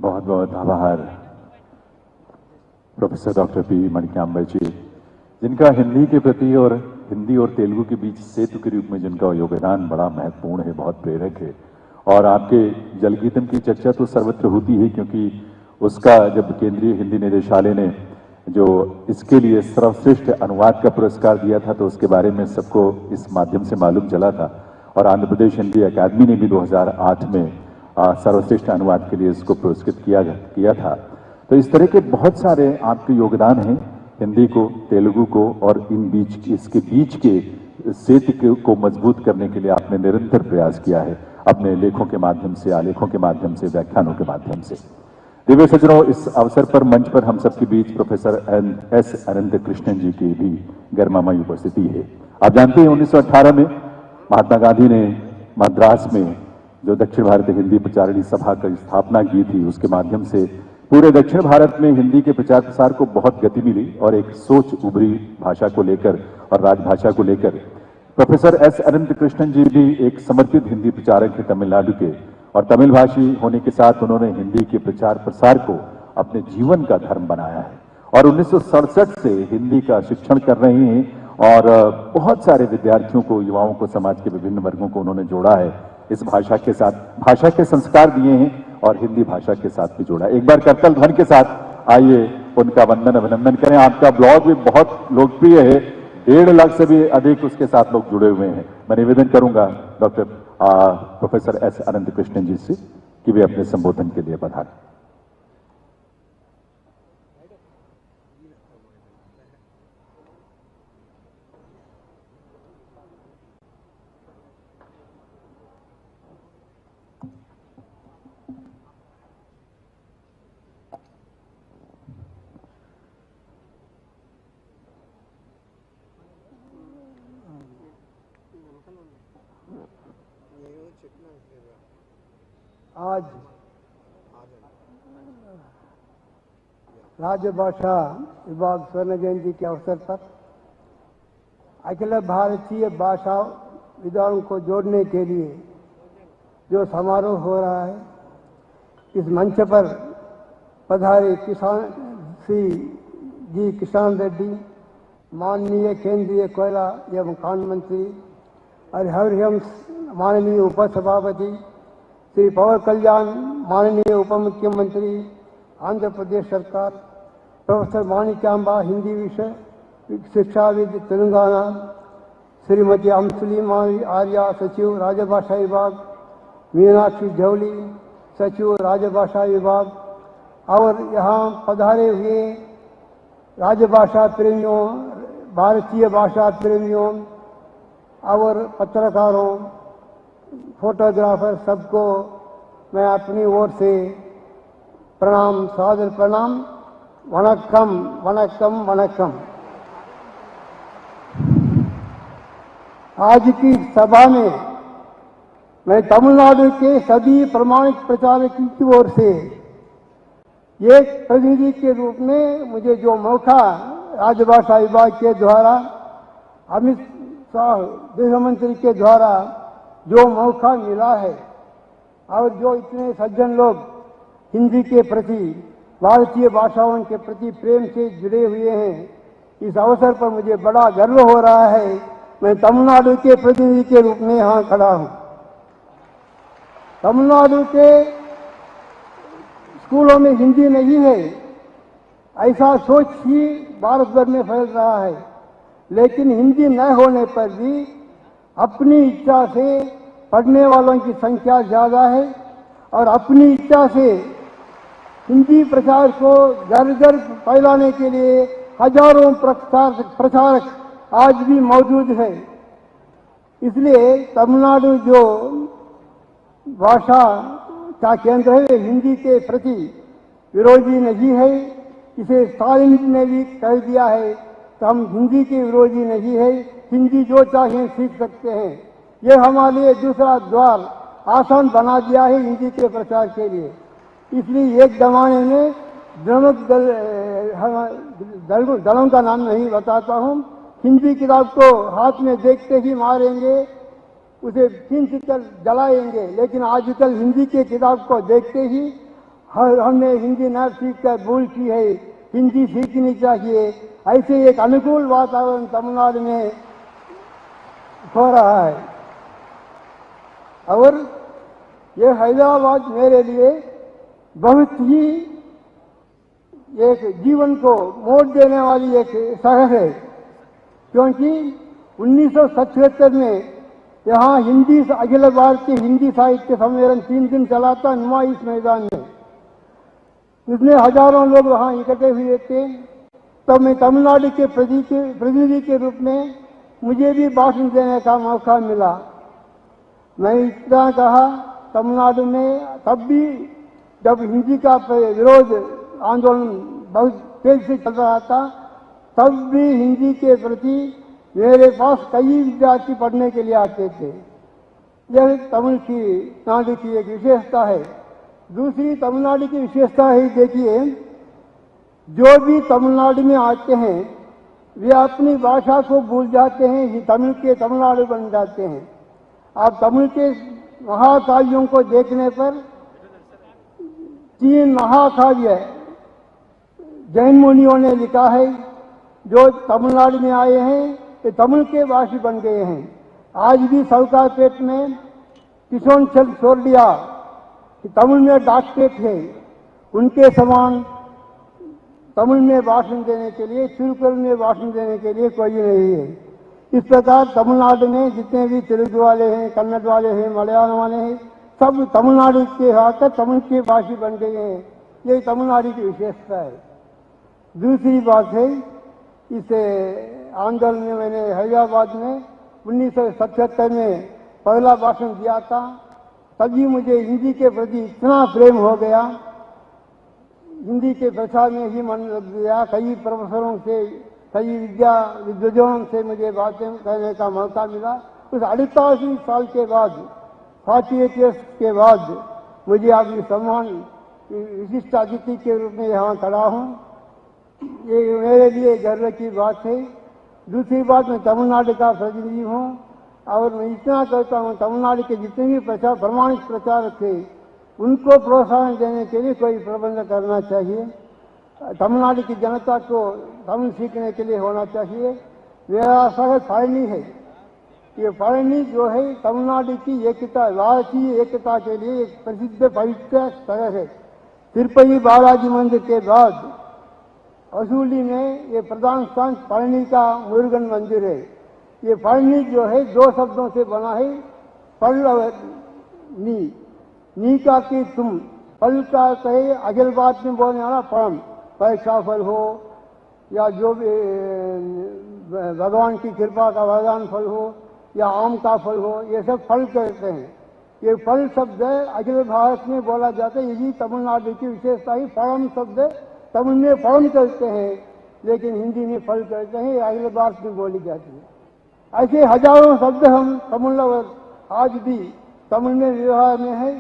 बहुत बहुत आभार प्रोफेसर डॉक्टर पी मणिकांबर जी, जिनका हिंदी के प्रति और हिंदी और तेलुगु के बीच सेतु के रूप में जिनका योगदान बड़ा महत्वपूर्ण है, बहुत प्रेरक है। और आपके जल गीतम की चर्चा तो सर्वत्र होती है, क्योंकि उसका जब केंद्रीय हिंदी निदेशालय ने जो इसके लिए सर्वश्रेष्ठ अनुवाद का पुरस्कार दिया था, तो उसके बारे में सबको इस माध्यम से मालूम चला था। और आंध्र प्रदेश हिंदी अकादमी ने भी 2008 में सर्वश्रेष्ठ अनुवाद के लिए इसको पुरस्कृत किया था। तो इस तरह के बहुत सारे आपके योगदान हैं हिंदी को, तेलुगु को और इसके बीच के सेतु को मजबूत करने के लिए आपने निरंतर प्रयास किया है, अपने लेखों के माध्यम से, आलेखों के माध्यम से, व्याख्यानों के माध्यम से। दिव्य सज्जनों, इस अवसर पर मंच पर हम सबके बीच प्रोफेसर एस अनंत कृष्णन जी की भी गर्मामयी उपस्थिति है। आप जानते हैं 1918 में महात्मा गांधी ने मद्रास में जो दक्षिण भारत हिंदी प्रचारिणी सभा की स्थापना की थी, उसके माध्यम से पूरे दक्षिण भारत में हिंदी के प्रचार प्रसार को बहुत गति मिली और एक सोच उभरी भाषा को लेकर और राजभाषा को लेकर। प्रोफेसर एस अनंत कृष्णन जी भी एक समर्पित हिंदी प्रचारक हैं तमिलनाडु के, और तमिल भाषी होने के साथ उन्होंने हिंदी के प्रचार प्रसार को अपने जीवन का धर्म बनाया है और 1967 से हिंदी का शिक्षण कर रहे हैं और बहुत सारे विद्यार्थियों को, युवाओं को, समाज के विभिन्न वर्गों को उन्होंने जोड़ा है इस भाषा के साथ, भाषा के संस्कार दिए हैं और हिंदी भाषा के साथ भी जोड़ा। एक बार करतल ध्वनि के साथ आइए उनका वंदन अभिनंदन करें। आपका ब्लॉग भी बहुत लोकप्रिय है, 1.5 लाख से भी अधिक उसके साथ लोग जुड़े हुए हैं। मैं निवेदन करूंगा डॉक्टर प्रोफेसर एस अनंत कृष्णन जी से कि वे अपने संबोधन के लिए पधारें। आज राजभाषा विभाग स्वर्ण जयंती के अवसर पर अखिल भारतीय भाषा विद्वानों को जोड़ने के लिए जो समारोह हो रहा है, इस मंच पर पधारे श्री किशन रेड्डी, माननीय केंद्रीय कोयला एवं खान मंत्री, और हरिवंश माननीय उपसभापति श्री पवन कल्याण, माननीय उप मुख्यमंत्री आंध्र प्रदेश सरकार, प्रोफेसर माणिक्यांबा हिंदी विषय शिक्षाविद तेलंगाना, श्रीमती अंशुली आर्या सचिव राजभाषा विभाग, मीनाक्षी जवली सचिव राजभाषा विभाग, और यहाँ पधारे हुए राजभाषा प्रेमियों, भारतीय भाषा प्रेमियों और पत्रकारों, फोटोग्राफर, सबको मैं अपनी ओर से प्रणाम, सादर प्रणाम, वणक्कम वणक्कम वणक्कम। आज की सभा में मैं तमिलनाडु के सभी प्रमाणित प्रचारकों की ओर से एक प्रतिनिधि के रूप में मुझे जो मौका राजभाषा विभाग के द्वारा, अमित शाह गृह मंत्री के द्वारा जो मौका मिला है और जो इतने सज्जन लोग हिंदी के प्रति, भारतीय भाषाओं के प्रति प्रेम से जुड़े हुए हैं, इस अवसर पर मुझे बड़ा गर्व हो रहा है। मैं तमिलनाडु के प्रतिनिधि के रूप में यहाँ खड़ा हूँ। तमिलनाडु के स्कूलों में हिंदी नहीं है, ऐसा सोच ही भारत भर में फैल रहा है, लेकिन हिंदी न होने पर भी अपनी इच्छा से पढ़ने वालों की संख्या ज्यादा है और अपनी इच्छा से हिंदी प्रचार को घर घर फैलाने के लिए हजारों प्रचारक आज भी मौजूद है। इसलिए तमिलनाडु जो भाषा का केंद्र है, हिंदी के प्रति विरोधी नहीं है। इसे स्टालिन जी ने भी कह दिया है, तो हम हिंदी के विरोधी नहीं है, हिंदी जो चाहें सीख सकते हैं। ये हमारे लिए दूसरा द्वार आसान बना दिया है हिंदी के प्रचार के लिए। इसलिए एक जमाने में दलों का नाम नहीं बताता हूँ, हिंदी किताब को हाथ में देखते ही मारेंगे, उसे खींच कर जलाएंगे, लेकिन आजकल हिंदी के किताब को देखते ही हमने हिंदी न सीख कर भूल की है, हिंदी सीखनी चाहिए, ऐसे एक अनुकूल वातावरण तमिलनाडु में हो रहा है। और ये हैदराबाद मेरे लिए बहुत ही एक जीवन को मोड़ देने वाली एक शहर है, क्योंकि 1977 में यहाँ हिंदी अखिल भारतीय हिंदी साहित्य सम्मेलन 3 दिन चला था नुमाइश मैदान में। उसमें हजारों लोग वहाँ इकट्ठे हुए थे। तब मैं तमिलनाडु के प्रतिनिधि के रूप में मुझे भी भाषण देने का मौका मिला। मैं इतना कहा, तमिलनाडु में तब भी जब हिंदी का विरोध आंदोलन बहुत तेज से चल रहा था, तब भी हिंदी के प्रति मेरे पास कई विद्यार्थी पढ़ने के लिए आते थे। यह तमिलनाडु की एक विशेषता है। दूसरी तमिलनाडु की विशेषता है, देखिए, जो भी तमिलनाडु में आते हैं वे अपनी भाषा को भूल जाते हैं, तमिल के तमिलनाडु बन जाते हैं। आप तमिल के महाकाव्यों को देखने पर 3 महाकाव्य जैन मुनियों ने लिखा है, जो तमिलनाडु में आए हैं ये तमिल के भाषी बन गए हैं। आज भी सौकापेट में किशोर चंद्र सोरडिया तमिल में डॉक्टरेट है, उनके समान तमिल में भाषण देने के लिए, तिरुकुरल में भाषण देने के लिए कोई नहीं है। इस प्रकार तमिलनाडु में जितने भी तेलुगु वाले हैं, कन्नड़ वाले हैं, मलयालम वाले हैं, सब तमिलनाडु के आकर तमिल के भाषी बन गए हैं। यही तमिलनाडु की विशेषता है। दूसरी बात है, इस आंदोलन में मैंने हैदराबाद में 1977 में पहला भाषण दिया था। तभी मुझे हिंदी के प्रति इतना प्रेम हो गया, हिंदी के प्रचार में ही मन लग गया। कई प्रोफेसरों से, कई विद्वानों से मुझे बातें करने का मौका मिला। उस 48 साल के बाद, 48 ईयर्स के बाद मुझे आज सम्मान विशिष्ट अतिथि के रूप में यहाँ खड़ा हूँ। ये मेरे लिए गर्व की बात है। दूसरी बात, मैं तमिलनाडु का प्रतिनिधि हूँ और मैं इतना कहता हूँ, तमिलनाडु के जितने भी प्रमाणित प्रचारक थे उनको प्रोत्साहन देने के लिए कोई प्रबंध करना चाहिए। तमिलनाडु की जनता को तमिल सीखने के लिए होना चाहिए। मेरा शहर पढ़नी है। ये पढ़नी जो है तमिलनाडु की एकता, भारतीय एकता के लिए एक प्रसिद्ध पवित्र शहर है। तिरुपति बालाजी मंदिर के बाद असुली में ये प्रधान स्थान पढ़नी का मुरुगन मंदिर है। ये पढ़नी जो है 2 शब्दों से बना है, पल और नी का कि तुम, पल का कहे अखिल बात में बोलने वाला परम, परीक्षा फल हो या जो भी भगवान की कृपा का वरदान फल हो या आम का फल हो, ये सब फल कहते हैं। ये फल शब्द अखिल भारत में बोला जाता है। यही तमिलनाडु की विशेषता ही। परम शब्द तमिल में परम कहते हैं, लेकिन हिंदी में फल कहते हैं, अखिल भारत में बोली जाती है। ऐसे हजारों शब्द हम तमिल आज भी तमिल में व्यवहार में है,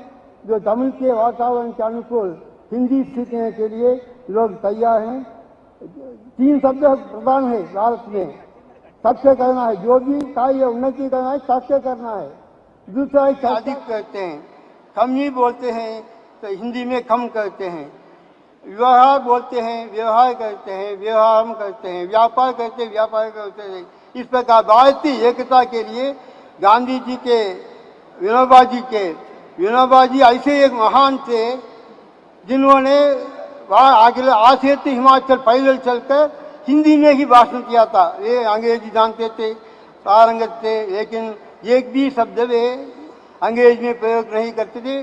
जो तमिल के वातावरण के अनुकूल हिंदी सीखने के लिए लोग तैयार हैं। 3 शब्द प्रधान है भारत में, सत्य करना है, जो भी कार्य उन्नति करना है सत्य करना है। दूसरा है अधिक कहते हैं, कम ही बोलते हैं तो हिंदी में कम कहते हैं। व्यवहार बोलते हैं, व्यवहार करते हैं, व्यवहार करते हैं, व्यापार करते हैं, व्यापार करते हैं। इस प्रकार भारतीय एकता के लिए गांधी जी के, विनोबा जी ऐसे एक महान थे जिन्होंने आखिर से हिमाचल पैदल चलकर हिंदी में ही भाषण किया था। वे अंग्रेजी जानते थे, पारंगत थे, लेकिन एक भी शब्द वे अंग्रेज में प्रयोग नहीं करते थे।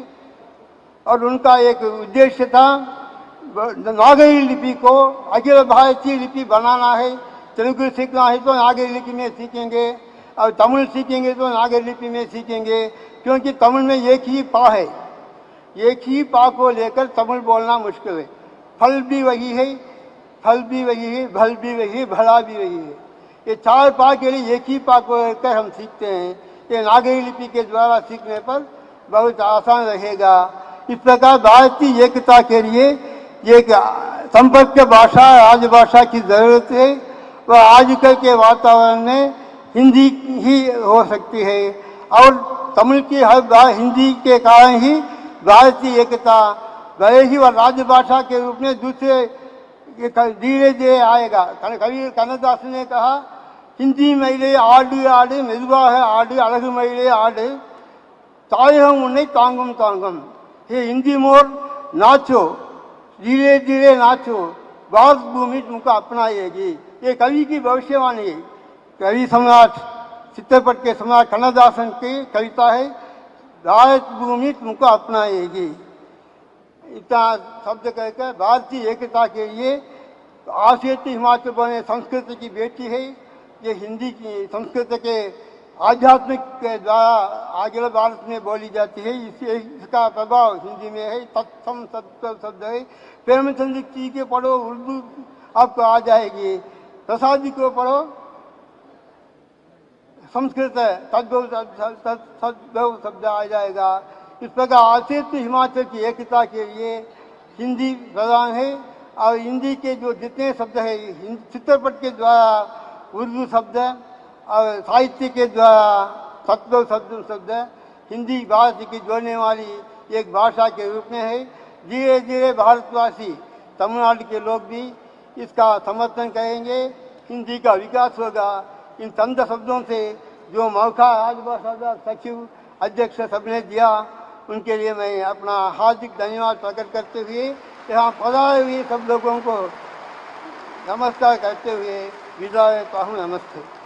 और उनका एक उद्देश्य था, नागरी लिपि को अखिल भारतीय लिपि बनाना है। तेलुगु सीखना है तो नागरी लिपि में सीखेंगे, और तमिल सीखेंगे तो नागरी लिपि में सीखेंगे, क्योंकि तमिल में एक ही पा है। एक ही पा को लेकर तमिल बोलना मुश्किल है। फल भी वही है, फल भी वही है, भल भी वही है, भला भी वही है। ये 4 पा के लिए एक ही पा को लेकर हम सीखते हैं। ये नागरी लिपि के द्वारा सीखने पर बहुत आसान रहेगा। इस प्रकार भारतीय एकता के लिए एक संपर्क भाषा, राजभाषा की जरूरत है। वह आजकल के वातावरण में हिंदी ही हो सकती है, और तमिल की हर बार हिंदी के कारण ही भारतीय एकता भले ही वह राजभाषा के रूप में दूसरे धीरे धीरे आएगा। कवि कन्नदास ने कहा, हिंदी मईले आडु आडु மெதுவாக ஆடு அழகு மயிலே ஆடு தாயகம் उन्हें तांगम तांगम। हे हिंदी मोर नाचो, धीरे धीरे नाचो, भारत भूमि तुमको अपनाएगी। ये कवि की भविष्यवाणी है। कवि सम्राट चित्रपट के सम्राट कन्नदासन की कविता है, भारत भूमि तुमको अपनाएगी। इतना शब्द कहकर भारतीय एकता के लिए आसेती हिमाचल बने संस्कृत की बेटी है। ये हिंदी की संस्कृत के आध्यात्मिक के द्वारा आगे भारत में बोली जाती है। इसका प्रभाव हिंदी में है। तत्सम सत्य शब्द है। प्रेमचंद जी के पढ़ो, उर्दू आपको आ जाएगी। प्रसाद जी को पढ़ो, संस्कृत सद्भव शब्द आ जाएगा। इस प्रकार आसेती हिमाचल की एकता के लिए हिंदी प्रधान है। और हिंदी के जो जितने शब्द है, चित्रपट के द्वारा उर्दू शब्द और साहित्य के द्वारा सत्व शब्द हिंदी भाषा की जोड़ने वाली एक भाषा के रूप में है। धीरे धीरे भारतवासी, तमिलनाडु के लोग भी इसका समर्थन करेंगे, हिंदी का विकास होगा। इन चंद शब्दों से जो मौका राजभाषा सचिव अध्यक्ष सबने दिया, उनके लिए मैं अपना हार्दिक धन्यवाद प्रकट करते हुए यहाँ पधारे हुए सब लोगों को नमस्कार करते हुए विदा लेता हूँ। नमस्ते।